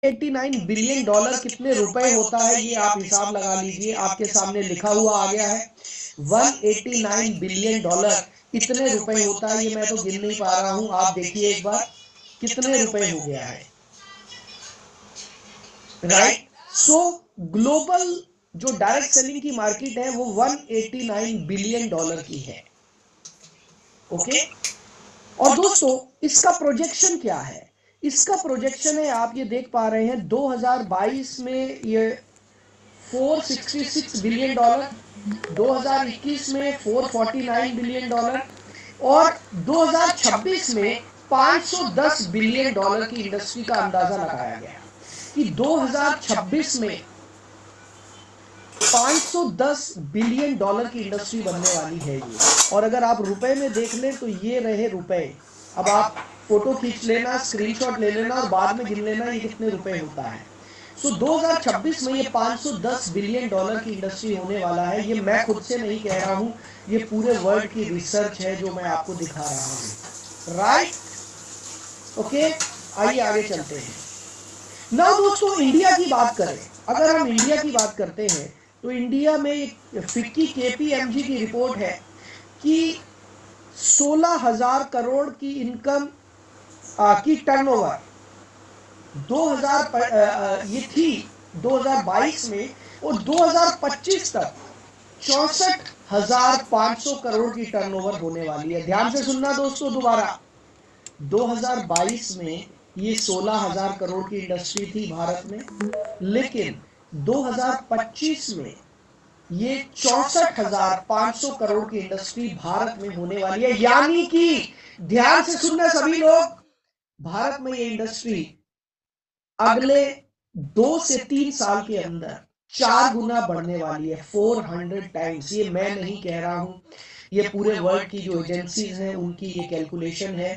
189 billion dollar कितने रुपए होता है, ये आप हिसाब लगा लीजिए। आपके सामने लिखा हुआ आ गया है 189 बिलियन डॉलर इतने रुपए होता है। ये मैं तो गिन नहीं पा रहा हूं, आप देखिए एक बार कितने रुपए हो गया है, राइट। सो ग्लोबल जो डायरेक्ट सेलिंग की मार्केट है वो 189 बिलियन डॉलर की है। ओके, और दोस्तों इसका प्रोजेक्शन क्या है? इसका प्रोजेक्शन है, आप ये देख पा रहे हैं 2022 में ये 466 बिलियन डॉलर, 2021 में 449 बिलियन डॉलर और 2026 में 510 बिलियन डॉलर की इंडस्ट्री का अंदाजा लगाया गया कि 2026 में 510 बिलियन डॉलर की इंडस्ट्री बनने वाली है ये। और अगर आप रुपए में देख लें तो ये रहे रुपए। अब आप फोटो खींच लेना, स्क्रीनशॉट ले लेना और बाद में गिन लेना ये कितने रुपए होता है। सो 2026 में ये 510 बिलियन डॉलर की इंडस्ट्री होने वाला है। ये मैं खुद से नहीं कह रहा हूं, ये पूरे वर्ल्ड की रिसर्च है जो मैं आपको दिखा रहा हूं, राइट। ओके, आइए आगे चलते हैं। नाउ दोस्तों इंडिया की बात करें, अगर हम इंडिया की बात करते हैं तो इंडिया में फिक्की केपीएमजी की रिपोर्ट है कि 16,000 करोड़ की इनकम की टर्नओवर 2000 ये थी 2022 में, और 2025 तक 64,500 करोड़ की टर्नओवर होने वाली है। ध्यान से सुनना दोस्तों दोबारा, 2022 में ये 16,000 करोड़ की इंडस्ट्री थी भारत में, लेकिन 2025 में ये 64,500 करोड़ की इंडस्ट्री भारत में होने वाली है। यानी कि ध्यान से सुनना सभी लोग, भारत में ये इंडस्ट्री अगले 2 से 3 साल के अंदर 4 गुना बढ़ने वाली है, 400 टाइम्स। ये मैं नहीं कह रहा हूं, ये पूरे वर्ल्ड की जो एजेंसीज हैं उनकी ये कैलकुलेशन है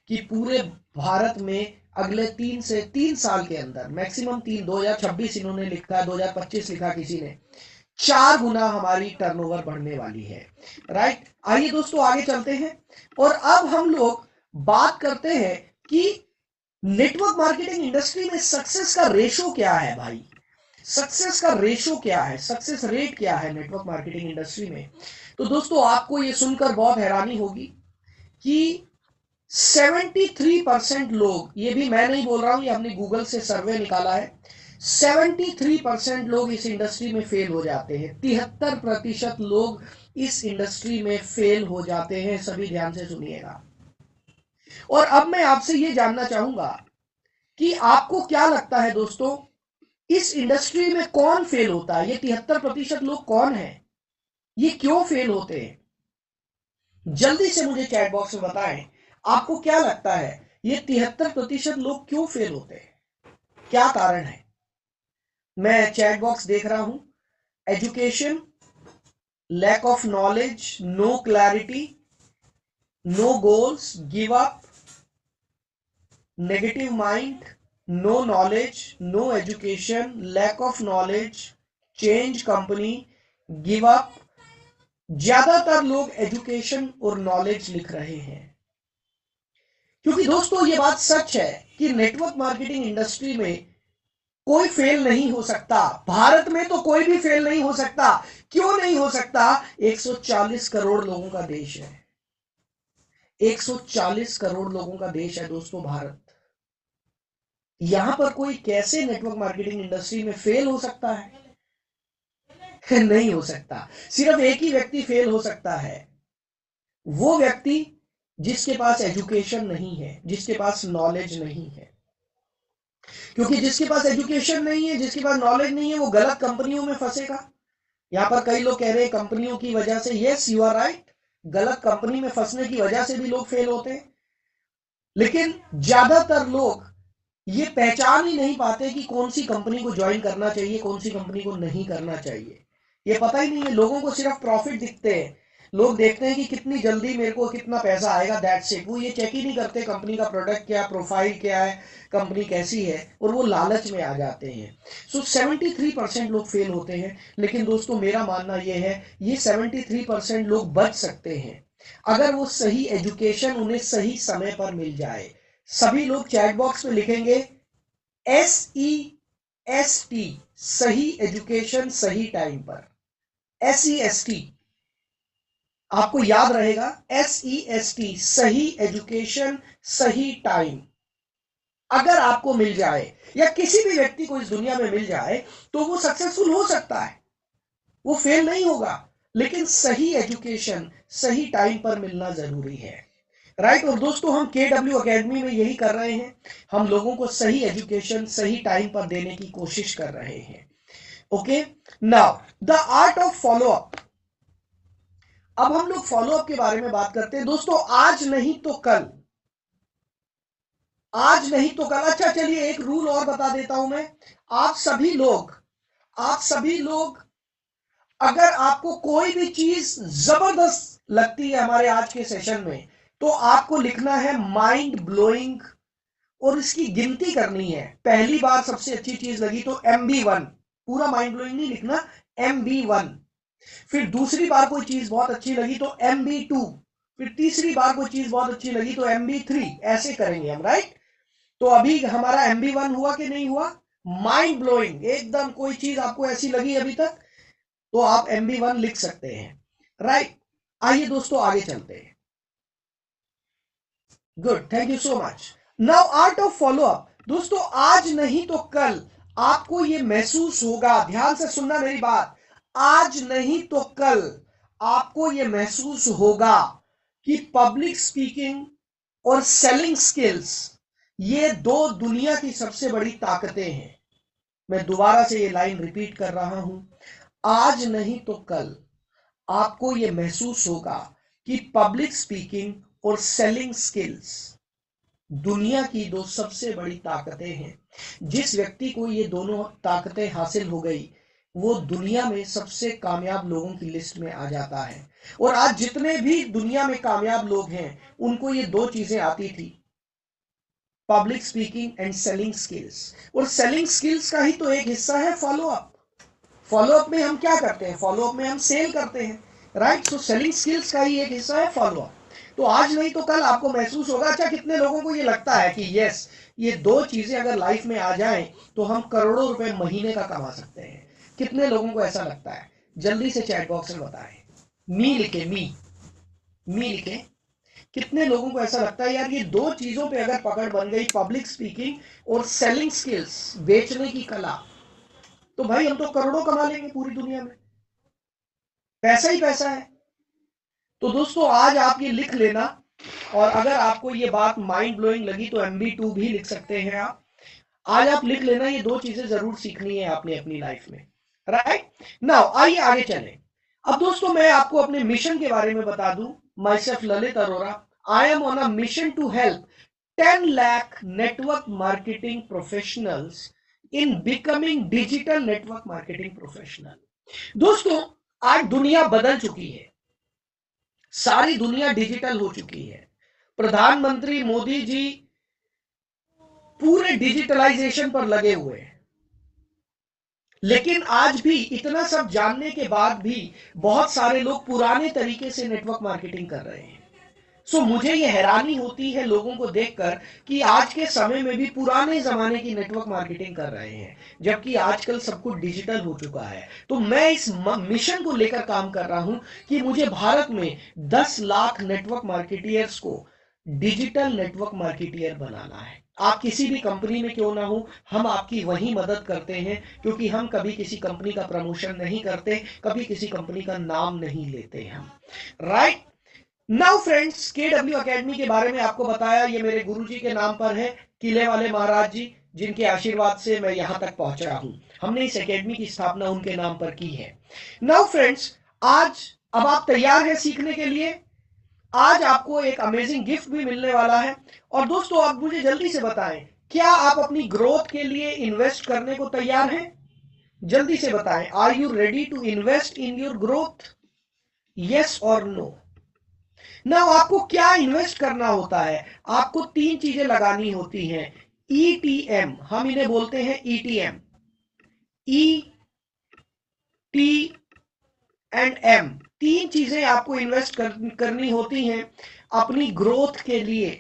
कि पूरे भारत में अगले 3 साल के अंदर, मैक्सिमम 2026 इन्होंने लिखा, 2025 लिखा किसी ने, 4 गुना हमारी टर्नओवर बढ़ने वाली है, राइट। आइए दोस्तों आगे चलते हैं और अब हम लोग बात करते हैं कि नेटवर्क मार्केटिंग इंडस्ट्री में सक्सेस का रेशो क्या है भाई। सक्सेस का रेशो क्या है, सक्सेस रेट क्या है नेटवर्क मार्केटिंग इंडस्ट्री में। तो दोस्तों आपको ये सुनकर बहुत हैरानी होगी कि 73% लोग, ये भी मैं नहीं बोल रहा हूं, ये हमने गूगल से सर्वे निकाला है, 73% लोग इस इंडस्ट्री में फेल हो जाते हैं। 73% लोग इस इंडस्ट्री में फेल हो जाते हैं। सभी ध्यान से सुनिएगा। और अब मैं आपसे ये जानना चाहूंगा कि आपको क्या लगता है दोस्तों, इस इंडस्ट्री में कौन फेल होता है? ये 73% लोग कौन है, ये क्यों फेल होते हैं? जल्दी से मुझे चैट बॉक्स में बताएं, आपको क्या लगता है ये 73% लोग क्यों फेल होते हैं, क्या कारण है? मैं चैट बॉक्स देख रहा हूं। Education, lack of knowledge, no clarity, no goals, give up, negative mind, no knowledge, no education, lack of knowledge, change company, give up. ज्यादातर लोग एजुकेशन और नॉलेज लिख रहे हैं, क्योंकि दोस्तों ये बात सच है कि नेटवर्क मार्केटिंग इंडस्ट्री में कोई फेल नहीं हो सकता। भारत में तो कोई भी फेल नहीं हो सकता। क्यों नहीं हो सकता? 140 करोड़ लोगों का देश है, 140 करोड़ लोगों का देश है दोस्तों भारत। यहां पर कोई कैसे नेटवर्क मार्केटिंग इंडस्ट्री में फेल हो सकता है? नहीं हो सकता। सिर्फ एक ही व्यक्ति फेल हो सकता है, वो व्यक्ति जिसके पास एजुकेशन नहीं है, जिसके पास नॉलेज नहीं है। क्योंकि जिसके पास एजुकेशन नहीं है, जिसके पास नॉलेज नहीं है, वो गलत कंपनियों में फंसेगा। यहां पर कई लोग कह रहे हैं कंपनियों की वजह से, यस यू आर राइट, गलत कंपनी में फंसने की वजह से भी लोग फेल होते हैं। लेकिन ज्यादातर लोग ये पहचान ही नहीं पाते कि कौन सी कंपनी को ज्वाइन करना चाहिए, कौन सी कंपनी को नहीं करना चाहिए। ये पता ही नहीं है। लोगों को सिर्फ प्रॉफिट दिखते हैं, लोग देखते हैं कि कितनी जल्दी मेरे को कितना पैसा आएगा, दैट्स इट। वो ये चेक ही नहीं करते कंपनी का प्रोडक्ट क्या, प्रोफाइल क्या है, कंपनी कैसी है, और वो लालच में आ जाते हैं। सो 73% लोग फेल होते हैं। लेकिन दोस्तों मेरा मानना यह है, ये 73% लोग बच सकते हैं अगर वो सही एजुकेशन उन्हें सही समय पर मिल जाए। सभी लोग चैट बॉक्स में लिखेंगे SEST, सही एजुकेशन सही टाइम पर। SEST आपको याद रहेगा, SEST, सही एजुकेशन सही टाइम। अगर आपको मिल जाए या किसी भी व्यक्ति को इस दुनिया में मिल जाए तो वो सक्सेसफुल हो सकता है, वो फेल नहीं होगा, लेकिन सही एजुकेशन सही टाइम पर मिलना जरूरी है, राइट। और दोस्तों हम KW एकेडमी में यही कर रहे हैं, हम लोगों को सही एजुकेशन सही टाइम पर देने की कोशिश कर रहे हैं। Okay, now the art of follow up. अब हम लोग फॉलो अप के बारे में बात करते हैं दोस्तों। आज नहीं तो कल, आज नहीं तो कल। अच्छा चलिए एक रूल और बता देता हूं मैं। आप सभी लोग अगर आपको कोई भी चीज जबरदस्त लगती है हमारे आज के सेशन में, तो आपको लिखना है माइंड ब्लोइंग और इसकी गिनती करनी है। पहली बार सबसे अच्छी चीज लगी तो MB1, पूरा माइंड ब्लोइंग नहीं लिखना, MB1। फिर दूसरी बार कोई चीज बहुत अच्छी लगी तो MB2, फिर तीसरी बार कोई चीज बहुत अच्छी लगी तो MB3, ऐसे करेंगे हम, राइट। तो अभी हमारा MB1 हुआ कि नहीं हुआ? माइंड ब्लोइंग, एकदम कोई चीज आपको ऐसी लगी अभी तक तो आप MB1 लिख सकते हैं, राइट। आइए दोस्तों आगे चलते हैं। Good, thank you so much. Now art of follow up. दोस्तों आज नहीं तो कल आपको यह महसूस होगा, ध्यान से सुनना मेरी बात, आज नहीं तो कल आपको यह महसूस होगा कि पब्लिक स्पीकिंग और सेलिंग स्किल्स ये दो दुनिया की सबसे बड़ी ताकतें हैं। मैं दोबारा से ये लाइन रिपीट कर रहा हूं, आज नहीं तो कल आपको यह महसूस होगा कि पब्लिक स्पीकिंग और सेलिंग स्किल्स दुनिया की दो सबसे बड़ी ताकतें हैं। जिस व्यक्ति को ये दोनों ताकतें हासिल हो गई वो दुनिया में सबसे कामयाब लोगों की लिस्ट में आ जाता है। और आज जितने भी दुनिया में कामयाब लोग हैं उनको ये दो चीजें आती थी, public speaking and selling skills. और सेलिंग स्किल्स का ही तो एक हिस्सा है फॉलो अप। फॉलो अप में हम क्या करते हैं? फॉलो अप में हम सेल करते हैं, राइट। सो सेलिंग स्किल्स का ही एक हिस्सा है फॉलो अप। तो आज नहीं तो कल आपको महसूस होगा। अच्छा कितने लोगों को ये लगता है कि यस, ये दो चीजें अगर लाइफ में आ जाएं तो हम करोड़ों रुपए महीने का कमा सकते हैं? कितने लोगों को ऐसा लगता है? जल्दी से चैट बॉक्स में बताएं। मी लिखे, मी लिखे। कितने लोगों को ऐसा लगता है यार ये दो चीजों पे अगर पकड़ बन गई, पब्लिक स्पीकिंग और सेलिंग स्किल्स, बेचने की कला, तो भाई हम तो करोड़ों कमा लेंगे पूरी दुनिया में, पैसा ही पैसा है। तो दोस्तों आज आप ये लिख लेना, और अगर आपको ये बात माइंड ब्लोइंग लगी तो MB2 भी लिख सकते हैं आप। आज आप लिख लेना, ये दो चीजें जरूर सीखनी है आपने अपनी लाइफ में, राइट। नाउ आइए आगे चलें। अब दोस्तों मैं आपको अपने मिशन के बारे में बता दूं। Myself Lalit Arora, I am on a mission to help 10 lakh network marketing professionals in becoming digital network marketing professional. दोस्तों आज दुनिया बदल चुकी है, सारी दुनिया डिजिटल हो चुकी है। प्रधानमंत्री मोदी जी पूरे डिजिटलाइजेशन पर लगे हुए हैं, लेकिन आज भी इतना सब जानने के बाद भी बहुत सारे लोग पुराने तरीके से नेटवर्क मार्केटिंग कर रहे हैं। सो मुझे यह हैरानी होती है लोगों को देखकर कि आज के समय में भी पुराने जमाने की नेटवर्क मार्केटिंग कर रहे हैं, जबकि आजकल सब कुछ डिजिटल हो चुका है। तो मैं इस मिशन को लेकर काम कर रहा हूं कि मुझे भारत में 10 लाख नेटवर्क मार्केटियर्स को डिजिटल नेटवर्क मार्केटियर बनाना है। आप किसी भी कंपनी में क्यों ना हो, हम आपकी वही मदद करते हैं, क्योंकि हम कभी किसी कंपनी का प्रमोशन नहीं करते, कभी किसी कंपनी का नाम नहीं लेते हम, right. Now friends, KW academy के बारे में आपको बताया, ये मेरे गुरुजी के नाम पर है, किले वाले महाराज जी, जिनके आशीर्वाद से मैं यहां तक पहुंचा हूं। हमने इस एकेडमी की स्थापना उनके नाम पर की है। नाउ फ्रेंड्स, आज अब आप तैयार हैं सीखने के लिए? आज आपको एक अमेजिंग गिफ्ट भी मिलने वाला है। और दोस्तों आप मुझे जल्दी से बताएं, क्या आप अपनी ग्रोथ के लिए इन्वेस्ट करने को तैयार हैं? जल्दी से बताएं, are you ready to invest in your growth? Yes और नो? ना आपको क्या इन्वेस्ट करना होता है? आपको तीन चीजें लगानी होती हैं। ETM, हम इन्हें बोलते हैं ETM, E T and M। तीन चीजें आपको इन्वेस्ट करनी होती हैं अपनी ग्रोथ के लिए।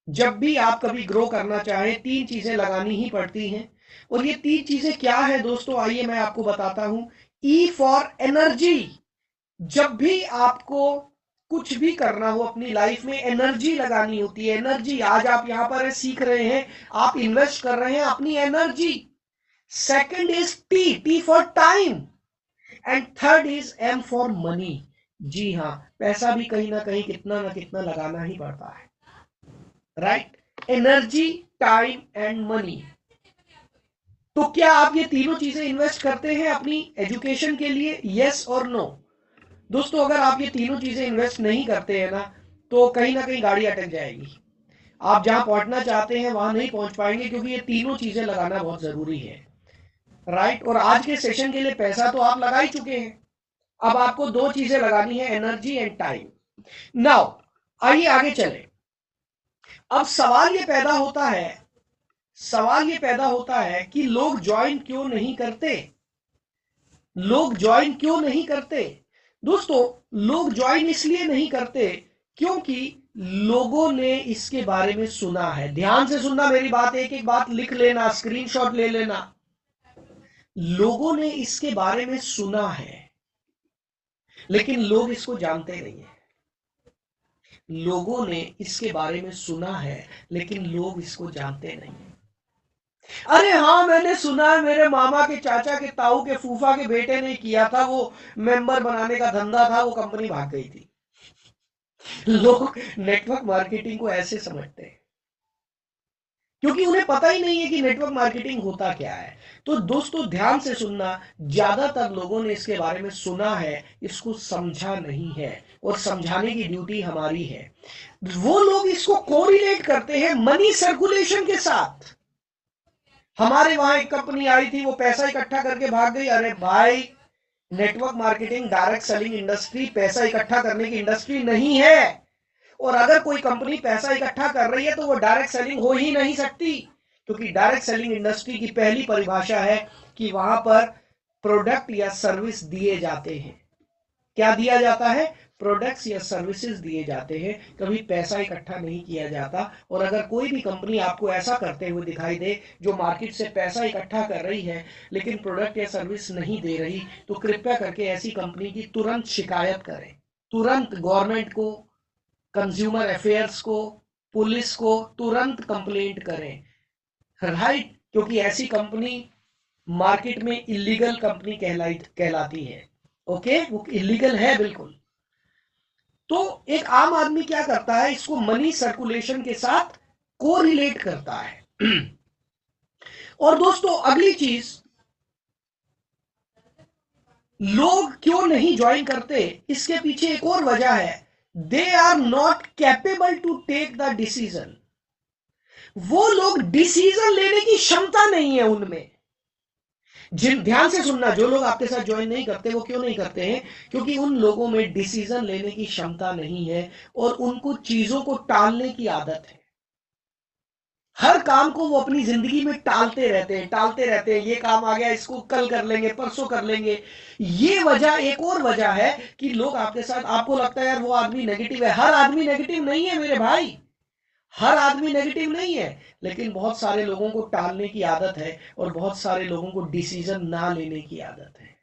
जब भी आप कभी ग्रो करना चाहें 3 चीजें लगानी ही पड़ती हैं। और ये 3 चीजें क्या है दोस्तों, आइए मैं आपको बताता हूं। E for energy. जब भी आपको कुछ भी करना हो अपनी लाइफ में, एनर्जी लगानी होती है। एनर्जी, आज आप यहां पर है, सीख रहे हैं, आप इन्वेस्ट कर रहे हैं अपनी energy. Second is T, T for time. And third is M for money. जी हाँ, पैसा भी कहीं ना कहीं कितना ना कितना लगाना ही पड़ता है, right? Energy, time and money. तो क्या आप ये तीनों चीजें इन्वेस्ट करते हैं अपनी एजुकेशन के लिए? यस और नो? दोस्तों, अगर आप ये तीनों चीजें इन्वेस्ट नहीं करते हैं ना, तो कहीं ना कहीं गाड़ी अटक जाएगी। आप जहां पहुंचना चाहते हैं वहां नहीं पहुंच पाएंगे, क्योंकि ये तीनों चीजें लगाना बहुत जरूरी है, राइट? और आज के सेशन के लिए पैसा तो आप लगा ही चुके हैं। अब आपको दो चीजें लगानी है, एनर्जी एंड टाइम। नाउ आइए आगे चले। अब सवाल ये पैदा होता है कि लोग ज्वाइन क्यों नहीं करते? लोग ज्वाइन क्यों नहीं करते? दोस्तों, लोग ज्वाइन इसलिए नहीं करते क्योंकि लोगों ने इसके बारे में सुना है। ध्यान से सुनना मेरी बात, एक एक बात लिख लेना, स्क्रीनशॉट ले लेना। लोगों ने इसके बारे में सुना है, लेकिन लोग इसको जानते नहीं है। लोगों ने इसके बारे में सुना है, लेकिन लोग इसको जानते नहीं है। अरे हाँ, मैंने सुना है, मेरे मामा के, चाचा के, ताऊ के, फूफा के बेटे ने किया था, वो मेंबर बनाने का धंधा था, वो कंपनी भाग गई थी। लोग नेटवर्क मार्केटिंग को ऐसे समझते हैं, क्योंकि उन्हें पता ही नहीं है कि नेटवर्क मार्केटिंग होता क्या है। तो दोस्तों, ध्यान से सुनना, ज्यादातर लोगों ने इसके बारे में सुना है, इसको समझा नहीं है, और समझाने की ड्यूटी हमारी है। वो लोग इसको कोरिलेट करते हैं मनी सर्कुलेशन के साथ। हमारे वहां एक कंपनी आई थी, वो पैसा इकट्ठा करके भाग गई। अरे भाई, network marketing direct selling industry पैसा इकट्ठा करने की इंडस्ट्री नहीं है। और अगर कोई कंपनी पैसा इकट्ठा कर रही है तो वो डायरेक्ट सेलिंग हो ही नहीं सकती, क्योंकि डायरेक्ट सेलिंग इंडस्ट्री की पहली परिभाषा है कि वहां पर प्रोडक्ट या सर्विस दिए जाते हैं। क्या दिया जाता है? प्रोडक्ट्स या सर्विसेज दिए जाते हैं, कभी पैसा इकट्ठा नहीं किया जाता। और अगर कोई भी कंपनी आपको ऐसा करते हुए दिखाई दे, जो मार्केट से पैसा इकट्ठा कर रही है लेकिन प्रोडक्ट या सर्विस नहीं दे रही, तो कृपया करके ऐसी कंपनी की तुरंत शिकायत करें। तुरंत गवर्नमेंट को, कंज्यूमर अफेयर्स को, पुलिस को तुरंत कंप्लेंट करें, राइट? क्योंकि ऐसी कंपनी मार्केट में इलीगल कंपनी कहलाती है। ओके, वो इलीगल है बिल्कुल। तो एक आम आदमी क्या करता है, इसको मनी सर्कुलेशन के साथ कोरिलेट करता है। और दोस्तों, अगली चीज, लोग क्यों नहीं ज्वाइन करते, इसके पीछे एक और वजह है। They are not capable to take the decision. वो लोग डिसीजन लेने की क्षमता नहीं है उनमें। जिन, ध्यान से सुनना, जो लोग आपके साथ ज्वाइन नहीं करते, वो क्यों नहीं करते हैं? क्योंकि उन लोगों में डिसीजन लेने की क्षमता नहीं है, और उनको चीजों को टालने की आदत है। हर काम को वो अपनी जिंदगी में टालते रहते हैं, टालते रहते हैं। ये काम आ गया, इसको कल कर लेंगे, परसों कर लेंगे। ये वजह, एक और वजह है कि लोग आपके साथ, आपको लगता है यार वो आदमी नेगेटिव है। हर आदमी नेगेटिव नहीं है मेरे भाई, हर आदमी नेगेटिव नहीं है, लेकिन बहुत सारे लोगों को टालने की आदत है, और बहुत सारे लोगों को डिसीजन ना लेने की आदत है,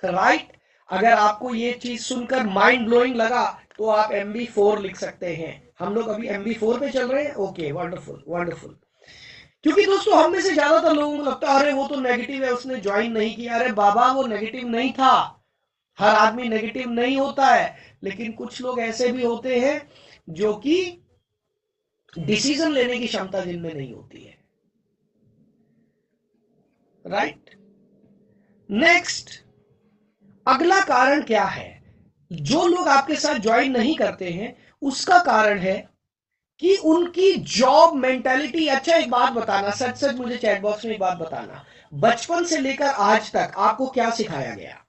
राइट? अगर आपको ये चीज सुनकर माइंड ब्लोइंग लगा, तो आप MB4 लिख सकते हैं। हम लोग अभी MB4 पे चल रहे हैं। Okay, wonderful wonderful. क्योंकि दोस्तों, हम में से ज्यादातर लोगों को लगता है अरे वो तो नेगेटिव है, उसने ज्वाइन नहीं किया। अरे बाबा, वो नेगेटिव नहीं था। हर आदमी नेगेटिव नहीं होता है, लेकिन कुछ लोग ऐसे भी होते हैं जो कि डिसीजन लेने की क्षमता जिनमें नहीं होती है, राइट? नेक्स्ट, अगला कारण क्या है जो लोग आपके साथ ज्वाइन नहीं करते हैं? उसका कारण है कि उनकी जॉब मेंटालिटी। अच्छा, एक बात बताना, सच सच मुझे चैट बॉक्स में एक बात बताना, बचपन से लेकर आज तक आपको क्या सिखाया गया?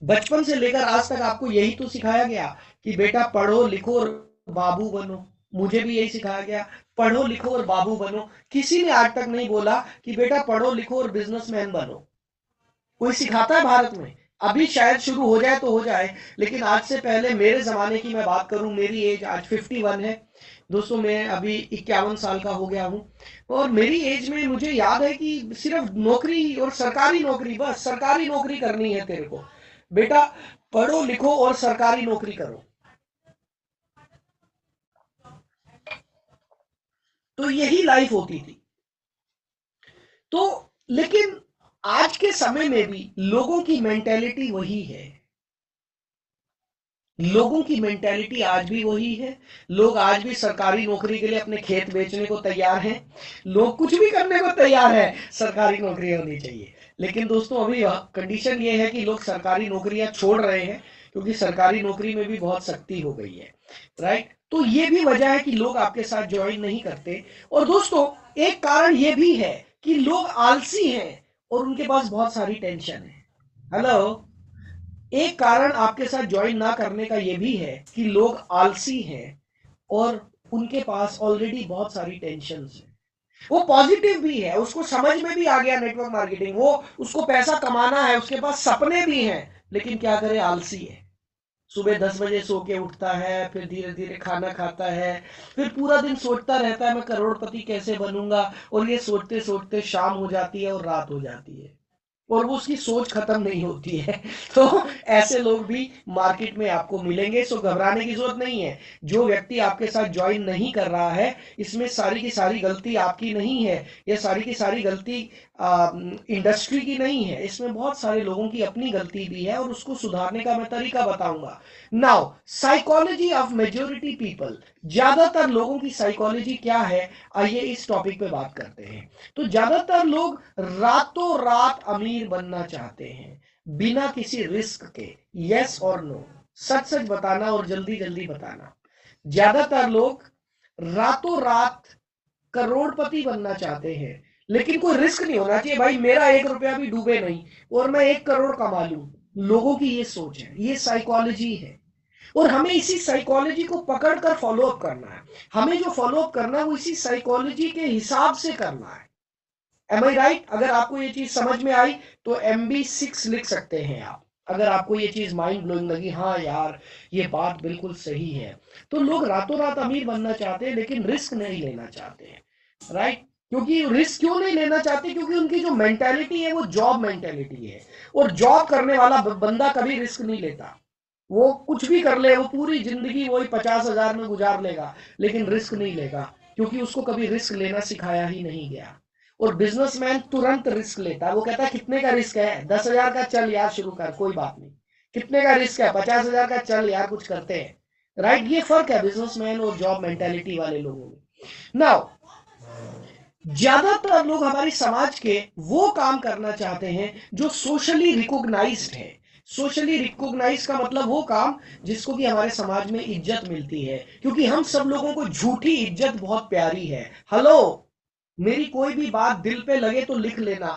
बचपन से लेकर आज तक आपको यही तो सिखाया गया कि बेटा पढ़ो लिखो और बाबू बनो। मुझे भी यही सिखाया गया, पढ़ो लिखो और बाबू बनो। किसी ने आज तक नहीं बोला कि बेटा पढ़ो लिखो और बिजनेसमैन बनो। कोई सिखाता है भारत में? अभी शायद शुरू हो जाए तो हो जाए, लेकिन आज से पहले, मेरे जमाने की मैं बात करूं, मेरी एज आज 51 है। दोस्तों मैं अभी 51 साल का हो गया हूं और मेरी एज में मुझे याद है कि सिर्फ नौकरी और सरकारी नौकरी, बस सरकारी नौकरी करनी है तेरे को, बेटा पढ़ो लिखो और सरकारी नौकरी करो। तो यही लाइफ होती थी। तो लेकिन आज के समय में भी लोगों की मेंटेलिटी वही है। लोगों की मेंटेलिटी आज भी वही है। लोग आज भी सरकारी नौकरी के लिए अपने खेत बेचने को तैयार हैं। लोग कुछ भी करने को तैयार है, सरकारी नौकरी होनी चाहिए। लेकिन दोस्तों अभी कंडीशन ये है कि लोग सरकारी नौकरियां छोड़ रहे हैं क्योंकि सरकारी नौकरी में भी बहुत सख्ती हो गई है, राइट। तो ये भी वजह है कि लोग आपके साथ ज्वाइन नहीं करते। और दोस्तों एक कारण ये भी है कि लोग आलसी हैं और उनके पास बहुत सारी टेंशन है। हेलो, एक कारण आपके साथ ज्वाइन ना करने का यह भी है कि लोग आलसी हैं और उनके पास ऑलरेडी बहुत सारी टेंशन है। वो पॉजिटिव भी है, उसको समझ में भी आ गया नेटवर्क मार्केटिंग, वो उसको पैसा कमाना है, उसके पास सपने भी हैं, लेकिन क्या करे, आलसी है। सुबह 10 बजे सो के उठता है, फिर धीरे धीरे खाना खाता है, फिर पूरा दिन सोचता रहता है मैं करोड़पति कैसे बनूंगा, और ये सोचते सोचते शाम हो जाती है और रात हो जाती है और वो उसकी सोच खत्म नहीं होती है। तो ऐसे लोग भी मार्केट में आपको मिलेंगे, सो घबराने की जरूरत नहीं है। जो व्यक्ति आपके साथ ज्वाइन नहीं कर रहा है, इसमें सारी की सारी गलती आपकी नहीं है, ये सारी की सारी गलती इंडस्ट्री की नहीं है, इसमें बहुत सारे लोगों की अपनी गलती भी है और उसको सुधारने का मैं तरीका बताऊंगा। Now psychology of majority people, ज्यादातर लोगों की साइकोलॉजी क्या है, आइए इस टॉपिक पे बात करते हैं। तो ज्यादातर लोग रातों रात अमीर बनना चाहते हैं बिना किसी रिस्क के। यस और नो, सच सच बताना और जल्दी जल्दी बताना। ज्यादातर लोग रातों रात करोड़पति बनना चाहते हैं, लेकिन कोई रिस्क नहीं होना चाहिए भाई, मेरा 1 रुपया भी डूबे नहीं और मैं 1 करोड़ कमा लूं। लोगों की ये सोच है, ये साइकोलॉजी है और हमें इसी साइकोलॉजी को पकड़कर फॉलो अप करना है। हमें जो फॉलो अप करना है वो इसी साइकोलॉजी के हिसाब से करना है। एम आई राइट? अगर आपको ये चीज समझ में आई तो MB6 लिख सकते हैं आप। अगर आपको ये चीज माइंड ब्लोइंग लगी, हाँ यार ये बात बिल्कुल सही है, तो लोग रातों रात अमीर बनना चाहते हैं लेकिन रिस्क नहीं लेना चाहते हैं, राइट। क्योंकि रिस्क क्यों नहीं लेना चाहते? क्योंकि उनकी जो मेंटेलिटी है वो जॉब मेंटेलिटी है, और जॉब करने वाला बंदा कभी रिस्क नहीं लेता। वो कुछ भी कर ले, वो पूरी जिंदगी वही 50,000 में गुजार लेगा, लेकिन रिस्क नहीं लेगा, क्योंकि उसको कभी रिस्क लेना सिखाया ही नहीं गया। और बिजनेसमैन तुरंत रिस्क लेता है, वो कहता है कितने का रिस्क है, 10,000 का, चल यार शुरू कर, कोई बात नहीं। कितने का रिस्क है, 50,000 का, चल यार कुछ करते हैं, राइट। ये फर्क है बिजनेसमैन और जॉब मेंटेलिटी वाले लोगों में। नाउ ज्यादातर लोग हमारे समाज के वो काम करना चाहते हैं जो सोशली रिकॉग्नाइज्ड है। सोशली रिकॉग्नाइज का मतलब वो काम जिसको कि हमारे समाज में इज्जत मिलती है, क्योंकि हम सब लोगों को झूठी इज्जत बहुत प्यारी है। हेलो, मेरी कोई भी बात दिल पे लगे तो लिख लेना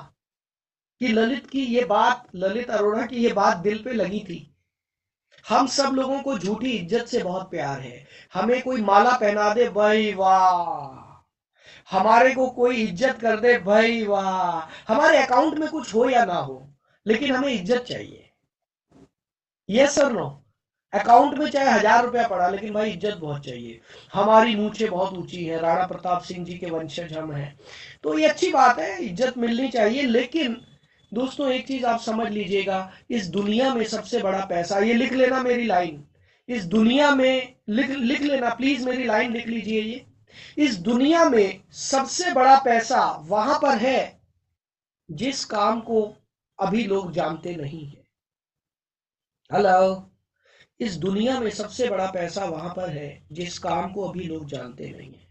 कि ललित की ये बात, ललित अरोड़ा की ये बात दिल पे लगी थी। हम सब लोगों को झूठी इज्जत से बहुत प्यार है। हमें कोई माला पहना दे, भाई वाह, हमारे को कोई इज्जत कर दे, भाई वाह, हमारे अकाउंट में कुछ हो या ना हो, लेकिन हमें इज्जत चाहिए। यस और नो? अकाउंट में चाहे 1,000 रुपया पड़ा, लेकिन भाई इज्जत बहुत चाहिए। हमारी मूछें बहुत ऊंची है, राणा प्रताप सिंह जी के वंशज हम हैं, तो ये अच्छी बात है, इज्जत मिलनी चाहिए। लेकिन दोस्तों एक चीज आप समझ लीजिएगा, इस दुनिया में सबसे बड़ा पैसा, ये लिख लेना मेरी लाइन, इस दुनिया में लिख लेना प्लीज, मेरी लाइन लिख लीजिए ये, इस दुनिया में सबसे बड़ा पैसा वहां पर है जिस काम को अभी लोग जानते नहीं है। हेलो, इस दुनिया में सबसे बड़ा पैसा वहां पर है जिस काम को अभी लोग जानते नहीं है।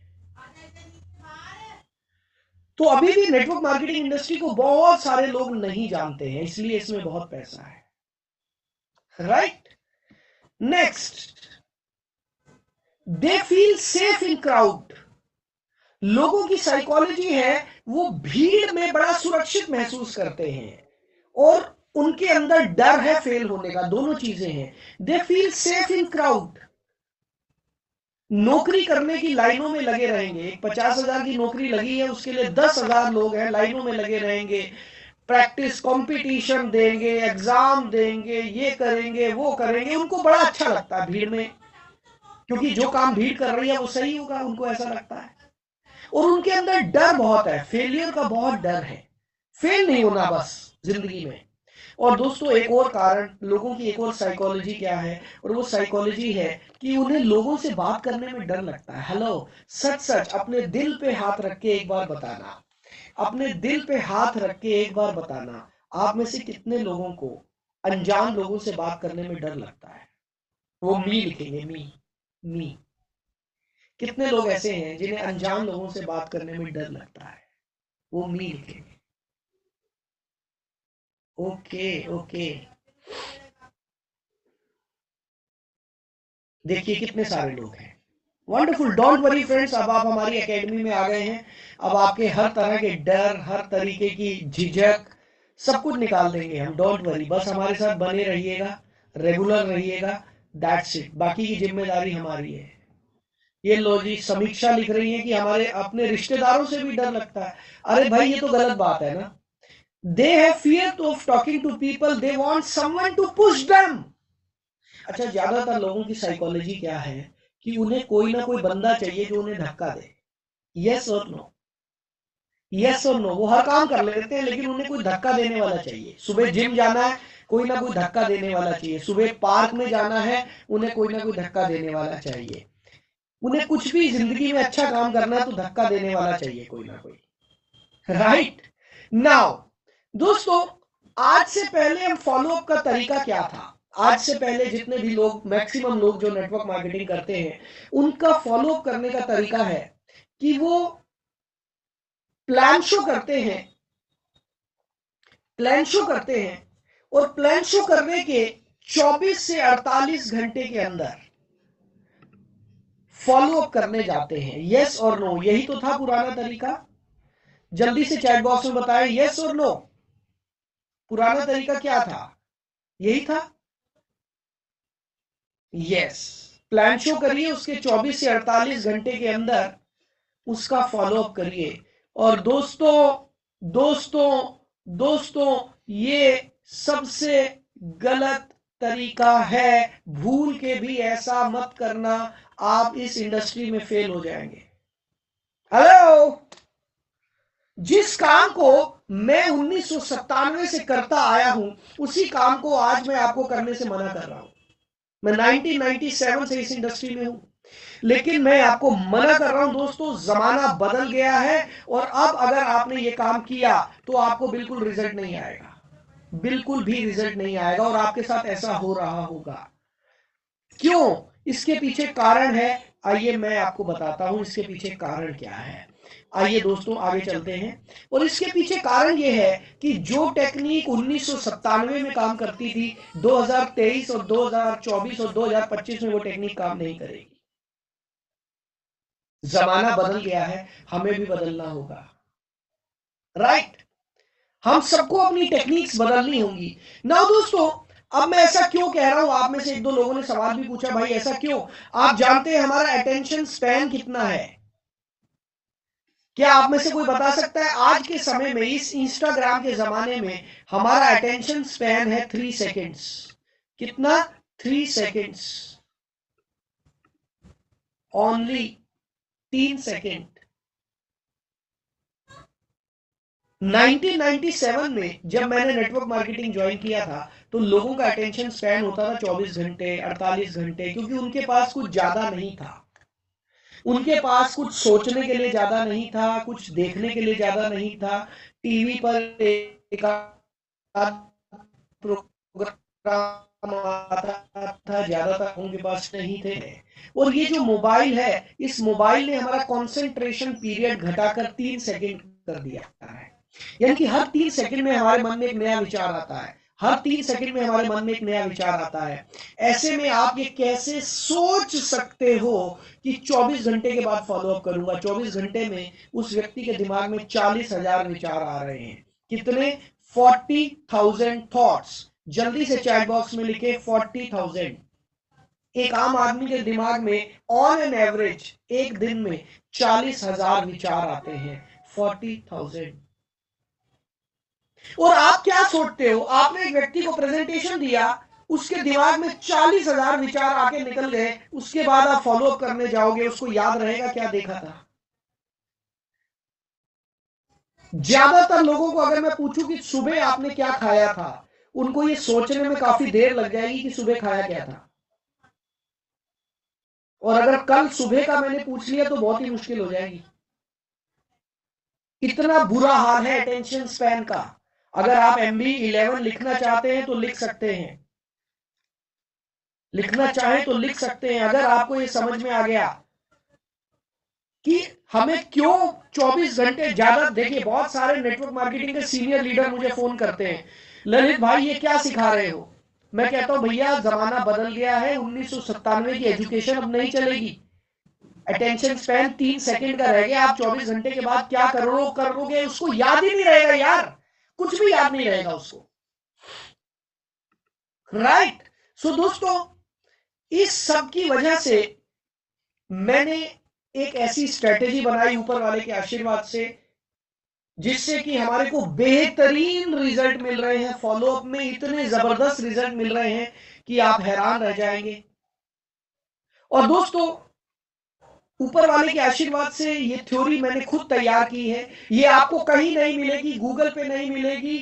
तो अभी भी नेटवर्क मार्केटिंग इंडस्ट्री को बहुत सारे लोग नहीं जानते हैं, इसलिए इसमें बहुत पैसा है, right. Next, they feel safe in crowd. लोगों की साइकोलॉजी है वो भीड़ में बड़ा सुरक्षित महसूस करते हैं और उनके अंदर डर है फेल होने का, दोनों चीजें हैं। They feel safe in crowd, नौकरी करने की लाइनों में लगे रहेंगे। 50,000 की नौकरी लगी है, उसके लिए 10,000 लोग हैं, लाइनों में लगे रहेंगे, प्रैक्टिस कंपटीशन देंगे, एग्जाम देंगे, ये करेंगे वो करेंगे, उनको बड़ा अच्छा लगता है भीड़ में क्योंकि जो काम भीड़ कर रही है वो सही होगा, उनको ऐसा लगता है। और उनके अंदर डर बहुत है, फेलियर का बहुत डर है, फेल नहीं होना बस जिंदगी में। और दोस्तों एक और कारण, लोगों की एक और साइकोलॉजी क्या है, और वो साइकोलॉजी है कि उन्हें लोगों से बात करने में डर लगता है। हेलो, सच सच अपने दिल पे हाथ रख के एक बार बताना, अपने दिल पे हाथ रख के एक बार बताना, आप में से कितने लोगों को अनजान लोगों से बात करने में डर लगता है? वो मी लिखेंगे, मी। कितने लोग ऐसे हैं जिन्हें अनजान लोगों से बात करने में डर लगता है? वो मी लिखेंगे। ओके ओके, देखिए कितने सारे लोग हैं। वंडरफुल, डोंट वरी फ्रेंड्स, अब आप हमारी एकेडमी में आ गए हैं। अब आपके हर तरह के डर, हर तरीके की झिझक, सब कुछ निकाल देंगे हम। डोंट वरी, बस हमारे साथ बने रहिएगा, रेगुलर रहिएगा, दैट्स इट। बाकी की जिम्मेदारी हमारी है। ये लो जी, समीक्षा लिख रही है कि हमारे अपने रिश्तेदारों से भी डर लगता है। अरे भाई ये तो गलत बात है ना। They have fear of talking to people, they want someone to push them. अच्छा, ज्यादातर लोगों की साइकोलॉजी क्या है कि उन्हें कोई ना कोई बंदा चाहिए जो उन्हें धक्का दे। यस और नो, यस और नो, वो हर काम कर लेते हैं लेकिन उन्हें कोई धक्का देने वाला चाहिए। सुबह जिम जाना है, कोई ना कोई धक्का देने वाला चाहिए। सुबह पार्क में जाना है, उन्हें कोई ना कोई धक्का देने वाला चाहिए। उन्हें कुछ भी जिंदगी में अच्छा काम करना है तो धक्का देने वाला चाहिए कोई ना कोई। राइट नाउ दोस्तों, आज से पहले हम फॉलो अप का तरीका क्या था? आज से पहले जितने भी लोग, मैक्सिमम लोग जो नेटवर्क मार्केटिंग करते हैं, उनका फॉलो अप करने का तरीका है कि वो प्लान शो करते हैं, प्लान शो करते हैं, और प्लान शो करने के 24 से 48 घंटे के अंदर फॉलो अप करने जाते हैं। यस और नो, यही तो था पुराना तरीका। जल्दी से चैट बॉक्स में बताएं यस और नो, पुराना तरीका क्या था? यही था। यस, प्लान शो करिए, उसके 24 से 48 घंटे के अंदर उसका फॉलो अप करिए। और दोस्तों दोस्तों दोस्तों, ये सबसे गलत तरीका है, भूल के भी ऐसा मत करना, आप इस इंडस्ट्री में फेल हो जाएंगे। हेलो, जिस काम को मैं 1997 से करता आया हूं, उसी काम को आज मैं आपको करने से मना कर रहा हूं। मैं 1997 से इस इंडस्ट्री में हूं, लेकिन मैं आपको मना कर रहा हूं दोस्तों, जमाना बदल गया है। और अब अगर आपने ये काम किया तो आपको बिल्कुल रिजल्ट नहीं आएगा, बिल्कुल भी रिजल्ट नहीं आएगा, और आपके साथ ऐसा हो रहा होगा। क्यों? इसके पीछे कारण है, आइए मैं आपको बताता हूं इसके पीछे कारण क्या है। आइए दोस्तों आगे चलते हैं। और इसके पीछे कारण यह है कि जो टेक्निक 1997 में काम करती थी, 2023 और 2024 और 2025 में वो टेक्निक काम नहीं करेगी। जमाना बदल गया है, हमें भी बदलना होगा। राइट, हम सबको अपनी टेक्निक्स बदलनी होंगी। नाउ दोस्तों, अब मैं ऐसा क्यों कह रहा हूं? आप में से एक दो लोगों ने सवाल भी पूछा, भाई ऐसा क्यों? आप जानते हैं हमारा अटेंशन स्पैन कितना है? क्या आप में से कोई बता सकता है? आज के समय में, इस इंस्टाग्राम के जमाने में, हमारा अटेंशन स्पैन है 3 सेकेंड्स। कितना? 3 सेकेंड्स, ओनली 3 सेकेंड। 1997 में जब मैंने नेटवर्क मार्केटिंग ज्वाइन किया था, तो लोगों का अटेंशन स्पैन होता था 24 घंटे, 48 घंटे, क्योंकि उनके पास कुछ ज्यादा नहीं था। उनके पास कुछ सोचने के लिए ज्यादा नहीं था, कुछ देखने के लिए ज्यादा नहीं था। टीवी पर एक प्रोग्राम आता था, ज्यादातर उनके पास नहीं थे। और ये जो मोबाइल है, इस मोबाइल ने हमारा कंसंट्रेशन पीरियड घटाकर 3 सेकंड कर दिया है। यानी कि हर 3 सेकंड में हमारे मन में एक नया विचार आता है, हर 3 सेकंड में हमारे मन में एक नया विचार आता है। ऐसे में आप ये कैसे सोच सकते हो कि 24 घंटे के बाद फॉलो अप करूंगा? 24 घंटे में उस व्यक्ति के दिमाग में 40,000 विचार आ रहे हैं। कितने? 40,000 थॉट्स। जल्दी से चैट बॉक्स में लिखे 40,000। एक आम आदमी के दिमाग में ऑन एन एवरेज एक दिन में 40,000 विचार आते हैं। 40,000। और आप क्या सोचते हो? आपने एक व्यक्ति को प्रेजेंटेशन दिया, उसके दिमाग में 40,000 विचार आके निकल गए, उसके बाद आप फॉलो अप करने जाओगे, उसको याद रहेगा क्या देखा था? ज्यादातर लोगों को अगर मैं पूछूं कि सुबह आपने क्या खाया था, उनको ये सोचने में काफी देर लग जाएगी कि सुबह खाया क्या था। और अगर कल सुबह का मैंने पूछ लिया तो बहुत ही मुश्किल हो जाएगी। इतना बुरा हाल है अटेंशन स्पैन का। अगर आप MB11 लिखना चाहते हैं तो लिख सकते हैं, लिखना चाहें तो लिख सकते हैं। अगर आपको ये समझ में आ गया कि हमें क्यों 24 घंटे ज्यादा, देखिए बहुत सारे नेटवर्क मार्केटिंग के सीनियर लीडर मुझे फोन करते हैं, ललित भाई ये क्या सिखा रहे हो? मैं कहता हूं भैया जमाना बदल गया है, 1997 की एजुकेशन अब नहीं चलेगी। अटेंशन स्पैन 3 सेकंड का रह गया, आप 24 घंटे के बाद क्या करोगे उसको याद ही नहीं रहेगा यार, कुछ भी याद नहीं रहेगा उसको, राइट? सो दोस्तों, इस सब की वजह से मैंने एक ऐसी स्ट्रेटेजी बनाई ऊपर वाले के आशीर्वाद से, जिससे कि हमारे को बेहतरीन रिजल्ट मिल रहे हैं। फॉलो अप में इतने जबरदस्त रिजल्ट मिल रहे हैं कि आप हैरान रह जाएंगे। और दोस्तों, ऊपर वाले के आशीर्वाद से ये थ्योरी मैंने खुद तैयार की है। ये आपको कहीं नहीं मिलेगी, गूगल पे नहीं मिलेगी,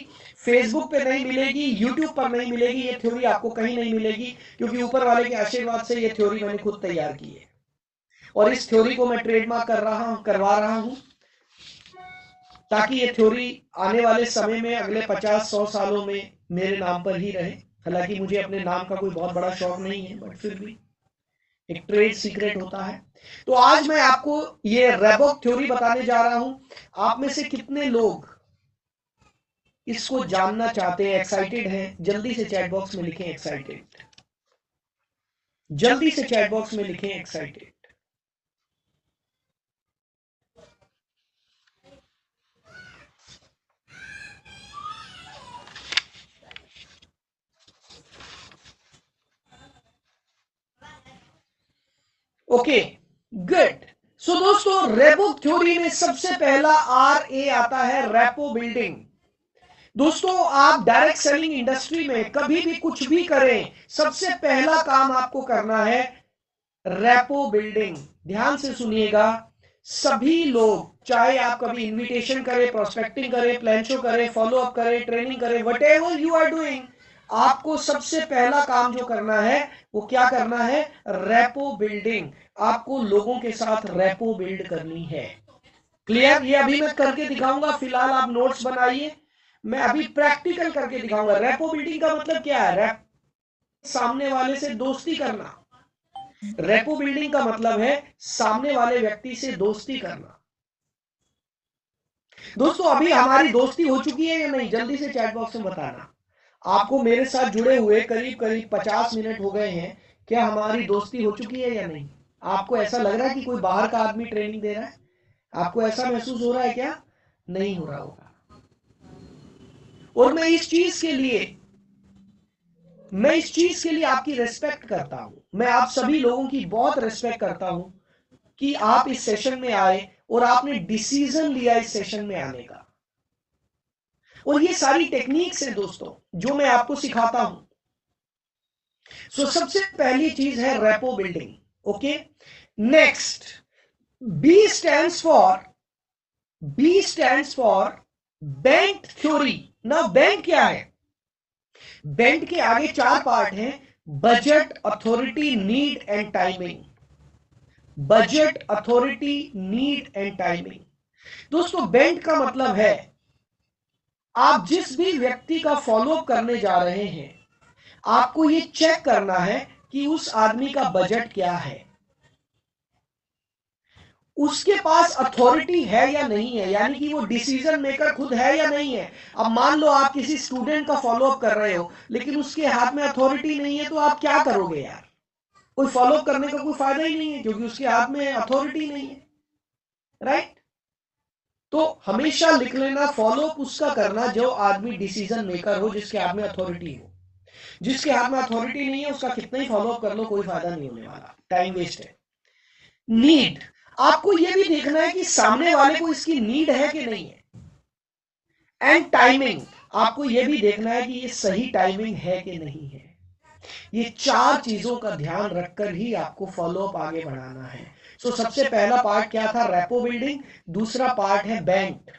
फेसबुक पे नहीं मिलेगी, यूट्यूब पर नहीं मिलेगी। ये थ्योरी आपको कहीं नहीं मिलेगी, क्योंकि ऊपर वाले के आशीर्वाद से ये थ्योरी मैंने खुद तैयार की है। और इस थ्योरी को मैं ट्रेडमार्क करवा रहा हूं, ताकि ये थ्योरी आने वाले समय में, अगले 50-100 सालों में मेरे नाम पर ही रहे। हालांकि मुझे अपने नाम का कोई बहुत बड़ा शौक नहीं है, बट फिर भी एक ट्रेड सीक्रेट होता है। तो आज मैं आपको ये रेबॉक थ्योरी बताने जा रहा हूं। आप में से कितने लोग इसको जानना चाहते हैं, एक्साइटेड हैं? जल्दी से चैट बॉक्स में लिखें एक्साइटेड, जल्दी से चैट बॉक्स में लिखें एक्साइटेड। Okay, good. सो दोस्तों, रेपो थ्योरी में सबसे पहला RA आता है, रेपो बिल्डिंग। दोस्तों, आप डायरेक्ट सेलिंग इंडस्ट्री में कभी भी कुछ भी करें, सबसे पहला काम आपको करना है रेपो बिल्डिंग। ध्यान से सुनिएगा, सभी लोग, चाहे आप कभी इनविटेशन करें, प्रोस्पेक्टिंग करें, प्लान शो करें, फॉलो अप करें, ट्रेनिंग करें, व्हाटएवर यू आर डूइंग, आपको सबसे पहला काम जो करना है वो क्या करना है? Rapport building. आपको लोगों के साथ रेपो बिल्ड करनी है। क्लियर? ये अभी मैं करके दिखाऊंगा, फिलहाल आप नोट्स बनाइए, मैं अभी प्रैक्टिकल करके दिखाऊंगा। रेपो बिल्डिंग का मतलब क्या है? सामने वाले से दोस्ती करना। रेपो बिल्डिंग का मतलब है सामने वाले व्यक्ति से दोस्ती करना। दोस्तों, अभी हमारी दोस्ती हो चुकी है या नहीं? जल्दी से चैट बॉक्स में बताना। आपको मेरे साथ जुड़े हुए करीब करीब 50 मिनट हो गए हैं, क्या हमारी दोस्ती हो चुकी है या नहीं? आपको ऐसा लग रहा है कि कोई बाहर का आदमी ट्रेनिंग दे रहा है? आपको ऐसा महसूस हो रहा है क्या? नहीं हो रहा होगा। और मैं इस चीज के लिए आपकी रेस्पेक्ट करता हूं। मैं आप सभी लोगों की बहुत रेस्पेक्ट करता हूं कि आप इस सेशन में आए और आपने डिसीजन लिया इस सेशन में आने का। और ये सारी टेक्निक्स है दोस्तों जो मैं आपको सिखाता हूं। सो सबसे पहली चीज है rapport building. Okay, next, B stands for BANT theory. ना बेंट क्या है? बेंट के आगे 4 पार्ट हैं: budget, authority, need and timing. Budget, authority, need and timing. दोस्तों, बेंट का मतलब है आप जिस भी व्यक्ति का फॉलो अप करने जा रहे हैं, आपको ये चेक करना है कि उस आदमी का बजट क्या है, उसके पास अथॉरिटी है या नहीं है, यानी कि वो डिसीजन मेकर खुद है या नहीं है। अब मान लो आप किसी स्टूडेंट का फॉलो अप कर रहे हो, लेकिन उसके हाथ में अथॉरिटी नहीं है, तो आप क्या करोगे यार? कोई फॉलो अप करने का कोई फायदा ही नहीं है, क्योंकि उसके हाथ में अथॉरिटी नहीं है, राइट? तो हमेशा लिख लेना, फॉलो अप उसका करना जो आदमी डिसीजन मेकर हो, जिसके हाथ में अथॉरिटी हो। जिसके हाथ में अथॉरिटी नहीं है, उसका कितना ही फॉलो अप कर लो, कोई फायदा नहीं होने वाला, टाइम वेस्ट है। नीड, आपको यह भी देखना है कि सामने वाले को इसकी नीड है कि नहीं है। एंड टाइमिंग, आपको यह भी देखना है कि ये सही टाइमिंग है कि नहीं है। ये 4 चीजों का ध्यान रखकर ही आपको फॉलो अप आगे बढ़ाना है। सबसे पहला पार्ट क्या था? Rapport building. दूसरा पार्ट है बैंक।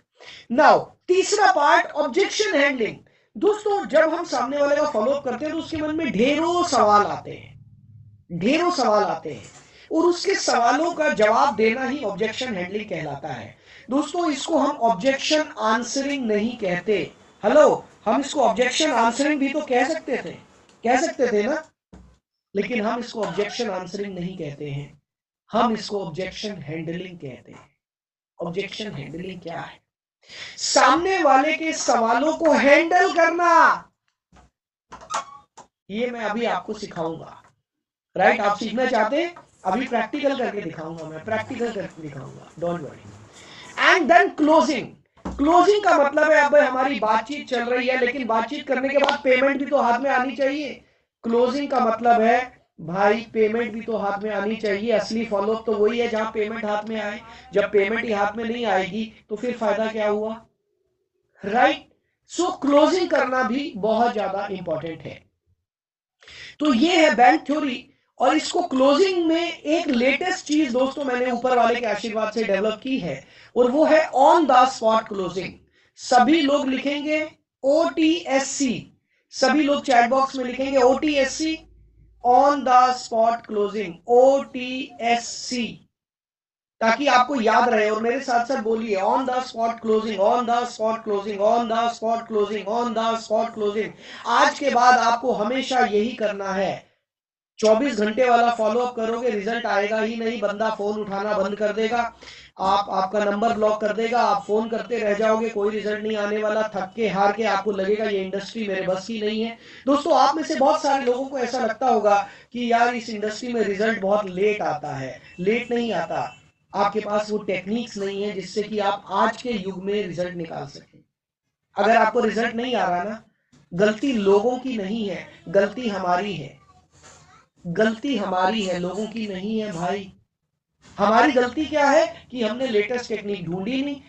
नाउ तीसरा पार्ट ऑब्जेक्शन हैंडलिंग। दोस्तों जब हम सामने वाले का फॉलो अप करते हैं तो उसके मन में ढेरों सवाल आते हैं, ढेरों सवाल आते हैं, और उसके सवालों का जवाब देना ही ऑब्जेक्शन हैंडलिंग कहलाता है। दोस्तों इसको हम ऑब्जेक्शन आंसरिंग नहीं कहते। हेलो, हम इसको ऑब्जेक्शन आंसरिंग भी तो कह सकते थे ना, लेकिन हम इसको ऑब्जेक्शन आंसरिंग नहीं कहते हैं, हम इसको ऑब्जेक्शन हैंडलिंग कहते हैं। ऑब्जेक्शन हैंडलिंग क्या है? सामने वाले के सवालों को हैंडल करना। ये मैं अभी आपको सिखाऊंगा। राइट, आप सीखना चाहते हैं? अभी प्रैक्टिकल करके दिखाऊंगा, मैं प्रैक्टिकल करके दिखाऊंगा, don't worry. And then closing. Closing का मतलब है अब हमारी बातचीत चल रही है, लेकिन बातचीत करने के बाद पेमेंट भी तो हाथ में आनी चाहिए। क्लोजिंग का मतलब है भाई पेमेंट भी तो हाथ में आनी चाहिए। असली फॉलोअप तो वही है जहां पेमेंट हाथ में आए। जब पेमेंट ही हाथ में नहीं आएगी तो फिर फायदा क्या हुआ? राइट। क्लोजिंग करना भी बहुत ज्यादा इंपॉर्टेंट है। तो ये है बैंक थ्योरी। और इसको क्लोजिंग में एक लेटेस्ट चीज दोस्तों मैंने ऊपर वाले के आशीर्वाद से डेवलप की है, और वो है ऑन द स्पॉट क्लोजिंग। सभी लोग लिखेंगे OTSC, सभी लोग चैट बॉक्स में लिखेंगे OTSC, on the spot closing, OTSC, ताकि आपको याद रहे। और मेरे साथ साथ बोलिए on the spot closing, on the spot closing, on the spot closing, on the spot closing. आज के बाद आपको हमेशा यही करना है। 24 घंटे वाला फॉलोअप करोगे, रिजल्ट आएगा ही नहीं, बंदा फोन उठाना बंद कर देगा, आपका नंबर ब्लॉक कर देगा, आप फोन करते रह जाओगे, कोई रिजल्ट नहीं आने वाला। थक के हार के आपको लगेगा ये इंडस्ट्री मेरे बस की नहीं है। दोस्तों आप में से बहुत सारे लोगों को ऐसा लगता होगा कि यार इस इंडस्ट्री में रिजल्ट बहुत लेट आता है। लेट नहीं आता, आपके पास वो टेक्निक्स नहीं है जिससे कि आप आज के युग में रिजल्ट निकाल सकें। अगर आपको रिजल्ट नहीं आ रहा ना, गलती लोगों की नहीं है, गलती हमारी है। गलती हमारी है, लोगों की नहीं है भाई। हमारी गलती क्या है कि हमने लेटेस्ट टेक्निक ढूंढी नहीं।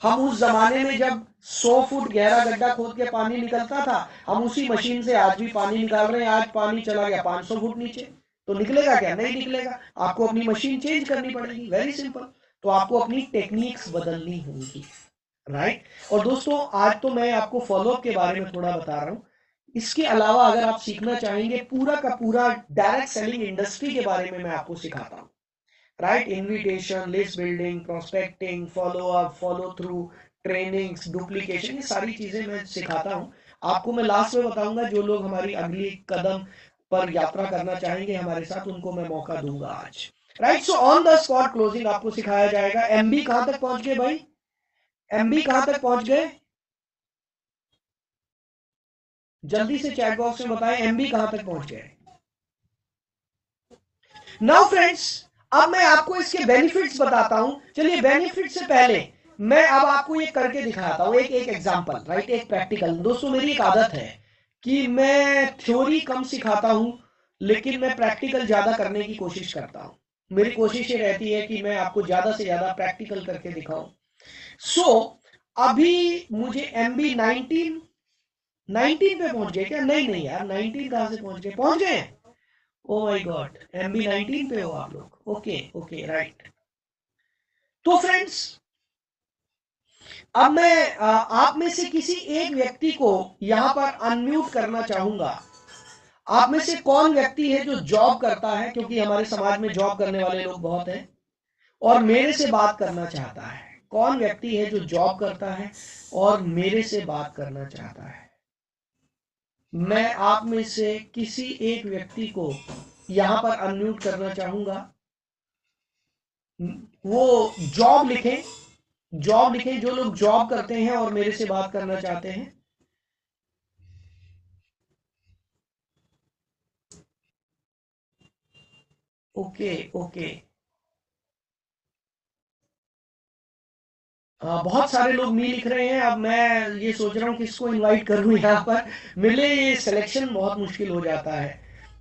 हम उस जमाने में जब 100 फुट गहरा गड्ढा खोद के पानी निकलता था, हम उसी मशीन से आज भी पानी निकाल रहे हैं। आज पानी चला गया 500 फुट नीचे, तो निकलेगा क्या? नहीं निकलेगा। आपको अपनी मशीन चेंज करनी पड़ेगी, वेरी सिंपल। तो आपको अपनी टेक्निक्स बदलनी होंगी। राइट। और दोस्तों आज तो मैं आपको फॉलोअप के बारे में थोड़ा बता रहा हूं। इसके अलावा अगर आप सीखना चाहेंगे पूरा का पूरा डायरेक्ट सेलिंग इंडस्ट्री के बारे में मैं आपको सिखाता हूँ। Right, invitation, list building, prospecting, follow up, follow through, trainings, duplication, ये सारी चीजें मैं सिखाता हूँ आपको। मैं लास्ट में बताऊंगा जो लोग हमारी अगली कदम पर यात्रा करना चाहेंगे हमारे साथ, उनको मैं मौका दूंगा आज। Right, so on the spot closing आपको सिखाया जाएगा। एमबी कहां तक पहुंच गए भाई? एमबी कहां तक पहुंच गए? जल्दी से चैट बॉक्स में बताएं एमबी कहां तक पहुंच गए। नाउ फ्रेंड्स, अब मैं आपको इसके बेनिफिट्स बताता हूं। चलिए बेनिफिट से पहले मैं अब आपको ये करके दिखाता हूं, एक एग्जांपल। राइट, एक प्रैक्टिकल। दोस्तों मेरी एक आदत है कि मैं थ्योरी कम सिखाता हूं, लेकिन मैं प्रैक्टिकल ज्यादा करने की कोशिश करता हूं। मेरी कोशिश ये रहती है कि मैं आपको ज्यादा से ज्यादा प्रैक्टिकल करके दिखाऊं। सो अभी मुझे एमबी 19 पे पहुंच गए क्या? नहीं नहीं यार, 19 कहां से पहुंच गए? पहुंच गए? ओ माय गॉड, एमबी 19 पे हो आप लोग। Okay okay, right. तो फ्रेंड्स अब मैं आप में से किसी एक व्यक्ति को यहां पर अनम्यूट करना चाहूंगा। आप में से कौन व्यक्ति है जो जॉब करता है, क्योंकि हमारे समाज में जॉब करने वाले लोग बहुत हैं, और मेरे से बात करना चाहता है? कौन व्यक्ति है जो जॉब करता है और मेरे से बात करना चाहता है? मैं आप में से किसी एक व्यक्ति को यहां पर अनम्यूट करना चाहूंगा। वो जॉब लिखें, जॉब लिखें, जो लोग जॉब करते हैं और मेरे से बात करना चाहते हैं। ओके ओके, बहुत सारे लोग मी लिख रहे हैं। अब मैं ये सोच रहा हूँ किसको इनवाइट करूं यहाँ पर। मेरे लिए ये सिलेक्शन बहुत मुश्किल हो जाता है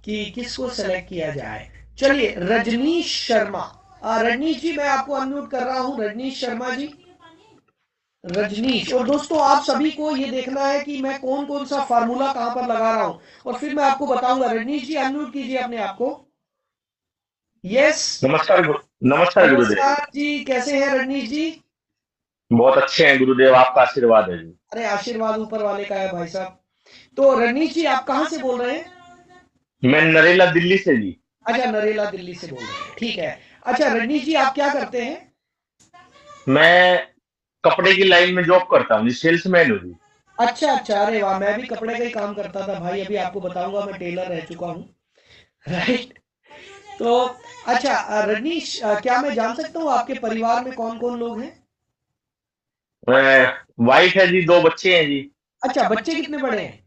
कि किसको सेलेक्ट किया जाए। चलिए रजनीश शर्मा, रजनीश जी मैं आपको अनम्यूट कर रहा हूँ। रजनीश शर्मा जी, रजनीश। और दोस्तों आप सभी को ये देखना है कि मैं कौन कौन सा फार्मूला कहां पर लगा रहा हूं, और फिर मैं आपको बताऊंगा। रजनीश जी अनम्यूट कीजिए अपने आप को। यस। नमस्कार नमस्कार गुरुदेव। नमस्कार जी, कैसे हैं रजनीश जी? बहुत अच्छे हैं गुरुदेव, आपका आशीर्वाद है जी। अरे आशीर्वाद ऊपर वाले का है भाई साहब। तो रजनीश जी आप कहाँ से बोल रहे हैं? मैं नरेला दिल्ली से जी। अच्छा, नरेला दिल्ली से बोल रहे हैं, ठीक है। अच्छा रजनीश जी आप क्या करते हैं? मैं कपड़े की लाइन में जॉब करता हूँ जी, सेल्समैन हूँ जी। अच्छा अच्छा, अरे वाह, मैं भी कपड़े का ही काम करता था भाई, अभी आपको बताऊंगा मैं टेलर रह चुका हूँ। राइट। तो अच्छा रजनीश, क्या मैं जान सकता हूँ आपके परिवार में कौन कौन लोग हैं? वाइफ है जी, दो बच्चे हैं जी। अच्छा, बच्चे कितने बड़े हैं?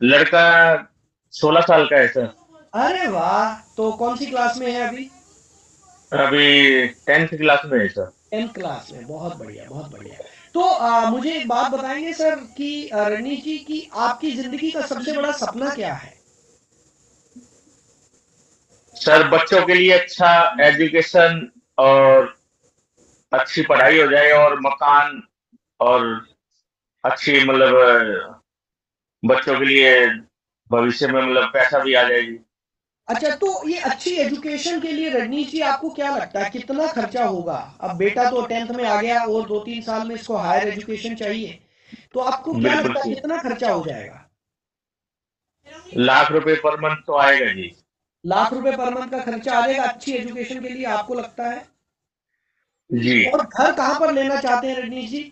लड़का 16 साल का है सर। अरे वाह, तो कौन सी क्लास में है अभी? अभी 10th क्लास में है सर। 10th क्लास में, बहुत बढ़िया बहुत बढ़िया। तो मुझे एक बात बताएंगे सर कि रजनीश जी की आपकी जिंदगी का सबसे बड़ा सपना क्या है? सर बच्चों के लिए अच्छा एजुकेशन और अच्छी पढ़ाई हो जाए, और मकान, और अच्छी मतलब बच्चों के लिए भविष्य में मतलब पैसा भी आ जाएगी। अच्छा, तो ये अच्छी एजुकेशन के लिए रजनीश जी आपको क्या लगता है कितना खर्चा होगा? अब बेटा तो 10th में आ गया और 2-3 साल में इसको हायर एजुकेशन चाहिए, तो आपको क्या बिल्कुल लगता है सही। कितना खर्चा हो जाएगा? लाख रुपए पर मंथ तो आएगा जी। लाख रुपए पर मंथ का खर्चा आ जाएगा अच्छी एजुकेशन के लिए, आपको लगता है? जी। और घर कहाँ पर लेना चाहते हैं रजनीश जी?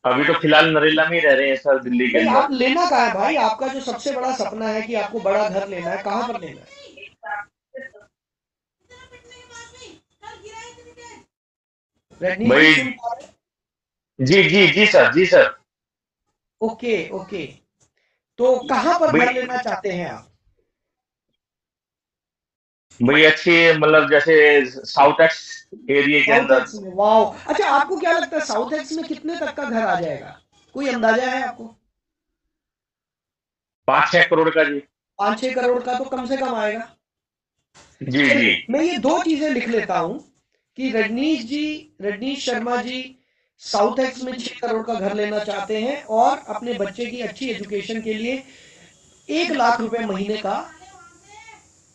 अभी तो फिलहाल नरेला में ही रह रहे हैं सर, दिल्ली के नहीं, अंदर। आप लेना कहाँ है भाई? आपका जो सबसे बड़ा सपना है कि आपको बड़ा घर लेना है, कहाँ पर लेना है? रजनीश जी भाई। सुन पा रहे जी जी जी सर, जी सर। हैं? Okay okay. तो कहाँ पर घर भाई, लेना चाहते हैं आप? भाई अच्छी मतलब जैसे साउथ एक्स एरिया के साउथ अंदर। एक्स में, वाह। अच्छा आपको क्या लगता है साउथ एक्स में कितने तक का घर आ जाएगा? कोई अंदाजा है आपको? 5-6 करोड़ का जी। 5-6 करोड़ का तो कम से कम आएगा। जी जी। चलिए मैं ये दो चीजें लिख लेता हूं कि रजनीश जी, रजनीश शर्मा जी साउथ एक्स में 6 करोड़ का घर लेना चाहते हैं और अपने बच्चे की अच्छी एजुकेशन के लिए 1 लाख रुपए महीने का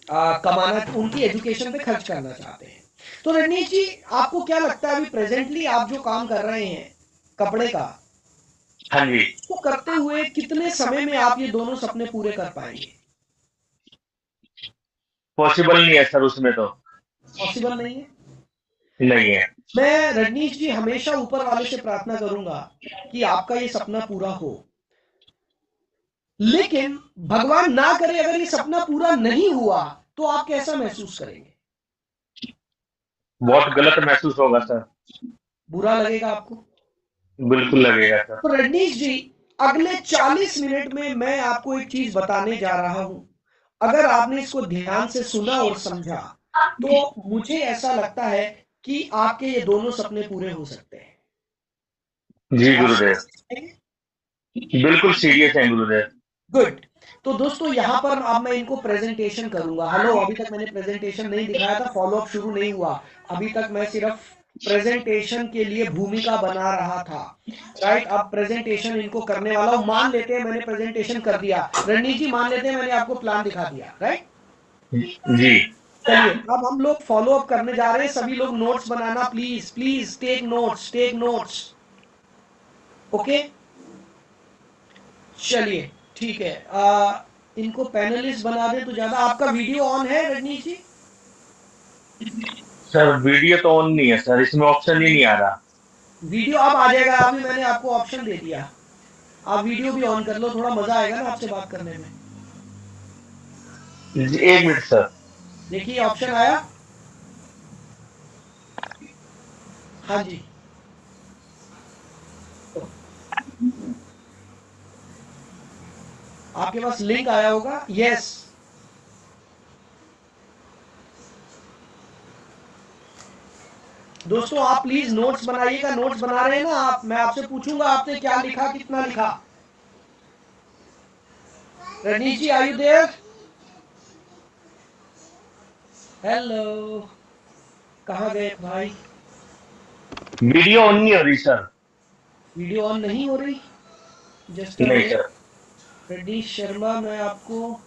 कमाना, उनकी एजुकेशन पे खर्च करना चाहते हैं। तो रजनीश जी आपको क्या लगता है अभी प्रेजेंटली आप जो काम कर रहे हैं कपड़े का, हाँ जी। तो करते हुए कितने समय में आप ये दोनों सपने पूरे कर पाएंगे? पॉसिबल नहीं है सर उसमें तो। पॉसिबल नहीं है। नहीं है। मैं रजनीश जी हमेशा ऊपर वाले से प्रार्थना करूंगा कि आपका ये सपना पूरा हो, लेकिन भगवान ना करे अगर ये सपना पूरा नहीं हुआ तो आप कैसा महसूस करेंगे? बहुत गलत महसूस होगा सर। बुरा लगेगा आपको? बिल्कुल लगेगा सर। तो रजनीश जी अगले 40 मिनट में मैं आपको एक चीज बताने जा रहा हूं, अगर आपने इसको ध्यान से सुना और समझा तो मुझे ऐसा लगता है कि आपके ये दोनों सपने पूरे हो सकते हैं। जी आप गुरुदेव। सीरियसली कहेंगे? बिल्कुल सीरियस है गुरुदेव। गुड। तो दोस्तों यहाँ पर अब मैं इनको प्रेजेंटेशन करूंगा। हेलो, अभी तक मैंने प्रेजेंटेशन नहीं दिखाया था, फॉलो अप शुरू नहीं हुआ। अभी तक मैं सिर्फ प्रेजेंटेशन के लिए भूमिका बना रहा था। राइट, अब प्रेजेंटेशन इनको करने वाला हूं। मान लेते हैं मैंने प्रेजेंटेशन कर दिया, रणनीत जी मान लेते हैं मैंने आपको प्लान दिखा दिया, राइट। जी। चलिए अब हम लोग फॉलो अप करने जा रहे हैं। सभी लोग नोट्स बनाना, please please take notes, take notes. Okay, चलिए ठीक है। इनको पैनलिस्ट बना दें तो ज्यादा। आपका वीडियो ऑन है रजनीश जी? सर वीडियो तो ऑन नहीं है सर, इसमें ऑप्शन ही नहीं आ रहा। वीडियो अब आ जाएगा, अभी मैंने आपको ऑप्शन दे दिया। आप वीडियो भी ऑन कर लो, थोड़ा मजा आएगा ना आपसे बात करने में। जी, एक मिनट सर। देखिए ऑप्शन आया। हाँ जी। आपके पास लिंक आया होगा, यस। दोस्तों आप प्लीज नोट्स बनाइएगा। नोट्स बना रहे हैं ना आप? मैं आपसे पूछूंगा आपने क्या लिखा, कितना लिखा। रजनीश जी आर यू देयर? हेलो, कहाँ गए भाई? वीडियो ऑन नहीं हो रही सर। वीडियो ऑन नहीं हो रही, जस्ट अ नहीं मिनट। सर। प्रदीश शर्मा, मैं आपको